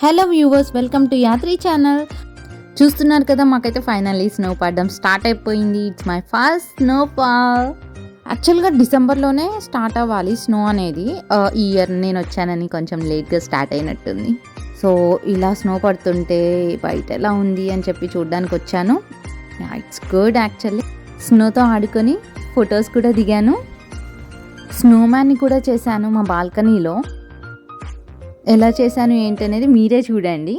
Hello viewers, welcome to Yatri channel. చూస్తున్నారు కదా, మాకైతే ఫైనల్లీ స్నో పడడం స్టార్ట్ అయిపోయింది. It's my first snow fall. యాక్చువల్గా డిసెంబర్లోనే స్టార్ట్ అవ్వాలి స్నో అనేది. ఈ ఇయర్ నేను వచ్చానని కొంచెం లేట్గా స్టార్ట్ అయినట్టుంది. సో ఇలా స్నో పడుతుంటే బయట ఎలా ఉంది అని చెప్పి చూడడానికి వచ్చాను. It's good actually. స్నోతో ఆడుకొని ఫొటోస్ కూడా దిగాను. స్నోమ్యాన్ని కూడా చేశాను మా బాల్కనీలో. ఎలా చేశాను ఏంటనేది మీరే చూడండి.